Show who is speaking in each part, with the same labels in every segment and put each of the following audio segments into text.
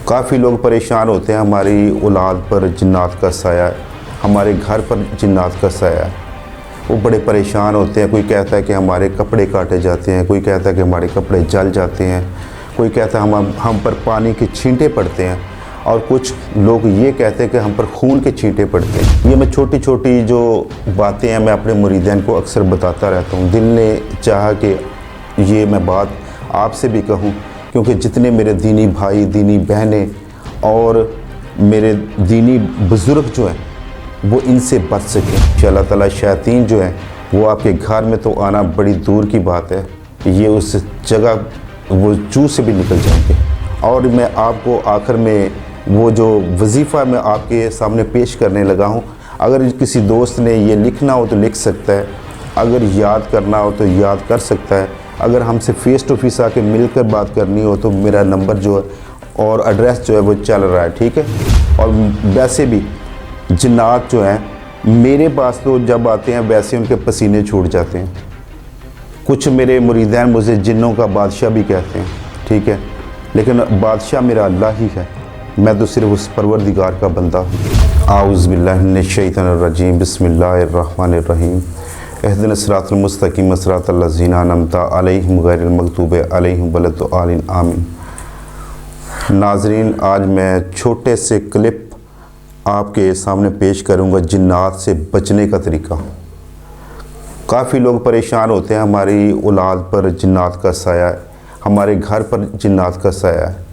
Speaker 1: काफ़ी लोग परेशान होते हैं, हमारी औलाद पर जिन्नात का साया है, हमारे घर पर जिन्नात का साया है। वो बड़े परेशान होते हैं। कोई कहता है कि हमारे कपड़े काटे जाते हैं, कोई कहता है कि हमारे कपड़े जल जाते हैं, कोई कहता है हम पर पानी के छींटे पड़ते हैं, और कुछ लोग ये कहते हैं कि हम पर खून के छींटे पड़ते हैं। ये मैं छोटी छोटी जो बातें हैं मैं अपने मुरीदैन को अक्सर बताता रहता हूँ। दिल ने चाहा कि ये मैं बात आपसे भी कहूँ, क्योंकि जितने मेरे दीनी भाई, दीनी बहनें और मेरे दीनी बुज़ुर्ग जो हैं वो इनसे बच सकें। इंशाअल्लाह ताला शैतान जो है वो आपके घर में तो आना बड़ी दूर की बात है, ये उस जगह वो चूह से भी निकल जाएंगे। और मैं आपको आखिर में वो जो वजीफ़ा मैं आपके सामने पेश करने लगा हूँ, अगर किसी दोस्त ने ये लिखना हो तो लिख सकता है, अगर याद करना हो तो याद कर सकता है, अगर हमसे फ़ेस टू फेस आके मिलकर बात करनी हो तो मेरा नंबर जो है और एड्रेस जो है वो चल रहा है, ठीक है। और वैसे भी जिन्नात जो हैं मेरे पास तो जब आते हैं वैसे उनके पसीने छूट जाते हैं। कुछ मेरे मुरीदैन मुझे जिन्नों का बादशाह भी कहते हैं, ठीक है, लेकिन बादशाह मेरा अल्लाह ही है, मैं तो सिर्फ उस परवरदिगार का बंदा हूँ। आऊज़ु बिल्लाहि मिनश शैतानिर रजीम, बिस्मिल्लाहिर रहमानिर रहीम, इहदिनस सिरातल मुस्तकीम सिरातल लज़ीना अनअमता अलैहिम गैरिल मग़दूबि अलैहिम वलद्दालिन, आमीन। नाज़रीन, आज मैं छोटे से क्लिप आपके सामने पेश करूँगा जिन्नात से बचने का तरीका। काफ़ी लोग परेशान होते हैं, हमारी औलाद पर जिन्नात का साया है, हमारे घर पर जिन्नात का साया है।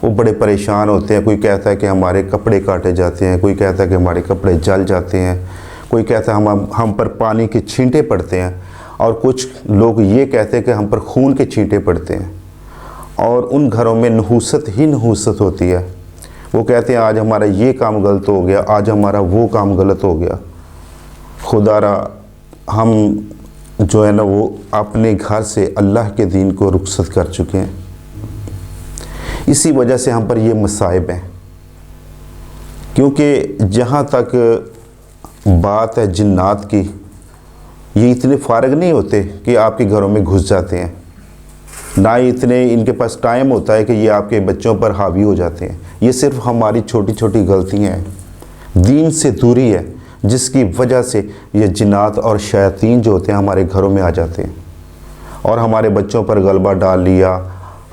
Speaker 1: वो बड़े परेशान होते हैं। कोई कहता है कि हमारे कपड़े काटे जाते हैं, कोई कहता है कि हमारे कपड़े जल जाते हैं, कोई कहता है हम पर पानी के छींटे पड़ते हैं, और कुछ लोग ये कहते हैं कि हम पर खून के छींटे पड़ते हैं। और उन घरों में नहूसत ही नहूसत होती है। वो कहते हैं आज हमारा ये काम गलत हो गया, आज हमारा वो काम गलत हो गया। खुदारा हम जो है ना वो अपने घर से अल्लाह के दीन को रुखसत कर चुके हैं। इसी वजह से हम पर ये मसाइब हैं, क्योंकि जहाँ तक बात है जिन्नात की, ये इतने फारग नहीं होते कि आपके घरों में घुस जाते हैं, ना ही इतने इनके पास टाइम होता है कि ये आपके बच्चों पर हावी हो जाते हैं। ये सिर्फ हमारी छोटी छोटी गलतियाँ हैं, दीन से दूरी है, जिसकी वजह से ये जिन्नात और शैतान जो होते हैं हमारे घरों में आ जाते हैं और हमारे बच्चों पर गलबा डाल लिया,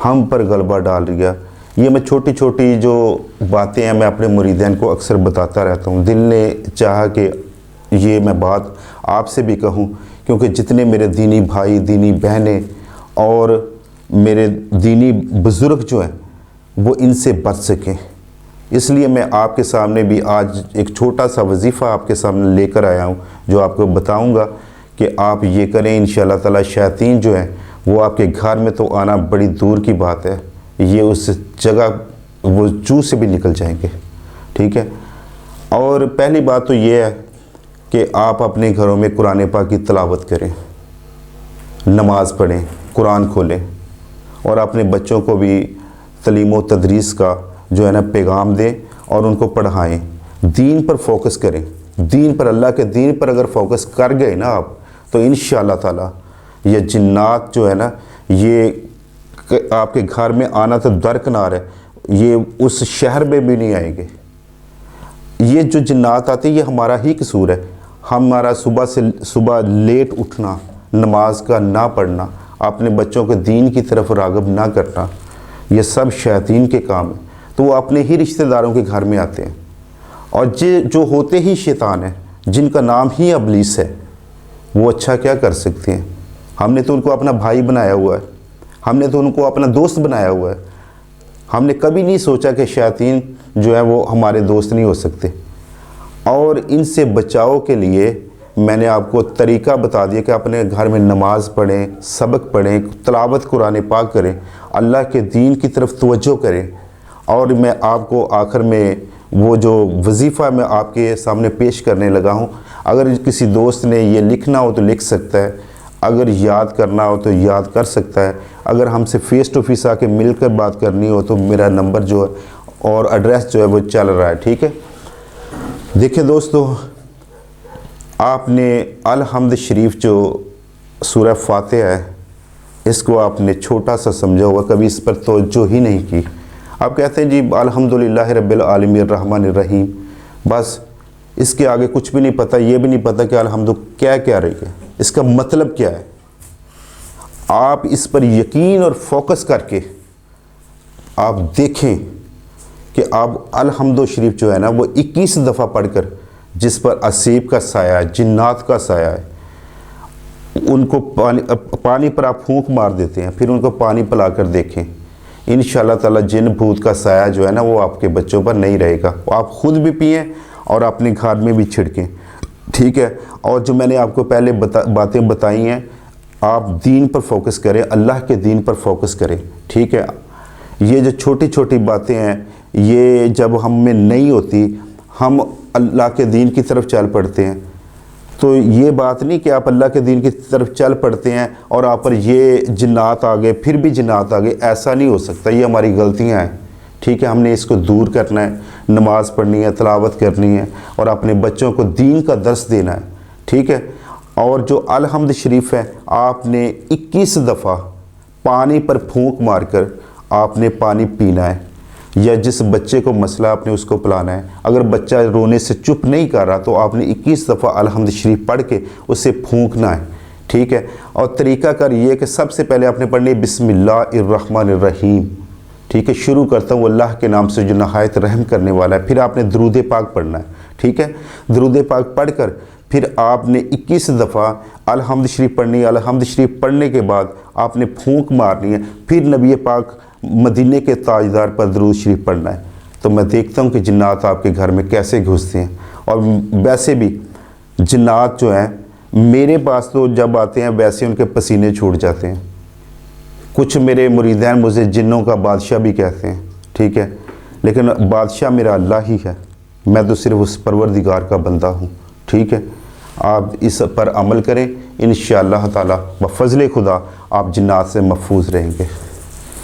Speaker 1: हम पर गलबा डाल लिया। ये मैं छोटी छोटी जो बातें हैं मैं अपने मुरीदैन को अक्सर बताता रहता हूँ। दिल ने चाहा कि ये मैं बात आपसे भी कहूँ, क्योंकि जितने मेरे दीनी भाई, दीनी बहनें और मेरे दीनी बुज़ुर्ग जो हैं वो इनसे बच सकें। इसलिए मैं आपके सामने भी आज एक छोटा सा वजीफ़ा आपके सामने लेकर आया हूँ, जो आपको बताऊँगा कि आप ये करें। इंशाअल्लाह ताला शैतान जो है वो आपके घर में तो आना बड़ी दूर की बात है, ये उस जगह वो चूह से भी निकल जाएंगे, ठीक है। और पहली बात तो ये है कि आप अपने घरों में कुरान पाक की तिलावत करें, नमाज़ पढ़ें, कुरान खोलें, और अपने बच्चों को भी तलीम व तदरीस का जो है ना पैगाम दें और उनको पढ़ाएं। दीन पर फोकस करें, दीन पर, अल्लाह के दीन पर अगर फोकस कर गए ना आप, तो इंशाअल्लाह ताला ये जिन्नात जो है ना ये आपके घर में आना तो दरकिनार है, ये उस शहर में भी नहीं आएंगे। ये जो जिन्नात आते हैं ये हमारा ही कसूर है, हमारा सुबह लेट उठना, नमाज का ना पढ़ना, अपने बच्चों के दीन की तरफ राग़िब ना करना, ये सब शैतान के काम है। तो वो अपने ही रिश्तेदारों के घर में आते हैं, और जो होते ही शैतान हैं, जिनका नाम ही इब्लीस है, वो अच्छा क्या कर सकते हैं। हमने तो उनको अपना भाई बनाया हुआ है, हमने तो उनको अपना दोस्त बनाया हुआ है। हमने कभी नहीं सोचा कि शैतान जो है वो हमारे दोस्त नहीं हो सकते। और इनसे बचाव के लिए मैंने आपको तरीका बता दिया कि अपने घर में नमाज़ पढ़ें, सबक पढ़ें, तिलावत कुरान पाक करें, अल्लाह के दीन की तरफ तवज्जो करें। और मैं आपको आखिर में वो जो वजीफ़ा मैं आपके सामने पेश करने लगा हूँ, अगर किसी दोस्त ने ये लिखना हो तो लिख सकता है, अगर याद करना हो तो याद कर सकता है, अगर हमसे फ़ेस टू फेस आके मिलकर बात करनी हो तो मेरा नंबर जो है और एड्रेस जो है वो चल रहा है, ठीक है। देखिए दोस्तों, आपने अल हम्द शरीफ जो सूरह फातिहा है, इसको आपने छोटा सा समझा होगा, कभी इस पर तवज्जो ही नहीं की। آپ کہتے ہیں جی الحمدللہ رب العالمین الرحمن الرحیم، بس اس کے آگے کچھ بھی نہیں پتہ، یہ بھی نہیں پتہ کہ الحمد کیا رہی ہے، اس کا مطلب کیا ہے۔ آپ اس پر یقین اور فوکس کر کے آپ دیکھیں کہ آپ الحمد شریف جو ہے نا وہ 21 دفعہ پڑھ کر، جس پر اسیب کا سایہ ہے، جنات کا سایہ ہے، ان کو پانی پر آپ پھونک مار دیتے ہیں، پھر ان کو پانی پلا کر دیکھیں، انشاءاللہ تعالی جن بھوت کا سایہ جو ہے نا وہ آپ کے بچوں پر نہیں رہے گا۔ آپ خود بھی پئیں اور اپنے گھر میں بھی چھڑکیں، ٹھیک ہے۔ اور جو میں نے آپ کو پہلے باتیں بتائی ہیں، آپ دین پر فوکس کریں، اللہ کے دین پر فوکس کریں، ٹھیک ہے۔ یہ جو چھوٹی چھوٹی باتیں ہیں، یہ جب ہم میں نہیں ہوتی، ہم اللہ کے دین کی طرف چل پڑتے ہیں، تو یہ بات نہیں کہ آپ اللہ کے دین کی طرف چل پڑتے ہیں اور آپ پر یہ جنات آ گئے، پھر بھی جنات آ گئے، ایسا نہیں ہو سکتا، یہ ہماری غلطیاں ہیں، ٹھیک ہے۔ ہم نے اس کو دور کرنا ہے، نماز پڑھنی ہے، تلاوت کرنی ہے اور اپنے بچوں کو دین کا درس دینا ہے، ٹھیک ہے۔ اور جو الحمد شریف ہے، آپ نے 21 دفعہ پانی پر پھونک مار کر آپ نے پانی پینا ہے، یا جس بچے کو مسئلہ آپ نے اس کو پلانا ہے۔ اگر بچہ رونے سے چپ نہیں کر رہا تو آپ نے 21 دفعہ الحمد شریف پڑھ کے اسے پھونکنا ہے، ٹھیک ہے۔ اور طریقہ کار یہ کہ سب سے پہلے آپ نے پڑھنی ہے بسم اللہ الرحمن الرحیم، ٹھیک ہے۔ شروع کرتا ہوں اللہ کے نام سے جو نہایت رحم کرنے والا ہے۔ پھر آپ نے درود پاک پڑھنا ہے، ٹھیک ہے۔ درود پاک پڑھ کر پھر آپ نے 21 دفعہ الحمد شریف پڑھنی ہے۔ الحمد شریف پڑھنے کے بعد آپ نے پھونک مارنی ہے، پھر نبی پاک مدینے کے تاجدار پر درود شریف پڑھنا ہے۔ تو میں دیکھتا ہوں کہ جنات آپ کے گھر میں کیسے گھستے ہیں۔ اور ویسے بھی جنات جو ہیں میرے پاس تو جب آتے ہیں ویسے ان کے پسینے چھوٹ جاتے ہیں۔ کچھ میرے مریدین مجھے جنوں کا بادشاہ بھی کہتے ہیں، ٹھیک ہے، لیکن بادشاہ میرا اللہ ہی ہے، میں تو صرف اس پروردگار کا بندہ ہوں، ٹھیک ہے۔ آپ اس پر عمل کریں، انشاءاللہ تعالی بفضل خدا آپ جنات سے محفوظ رہیں گے۔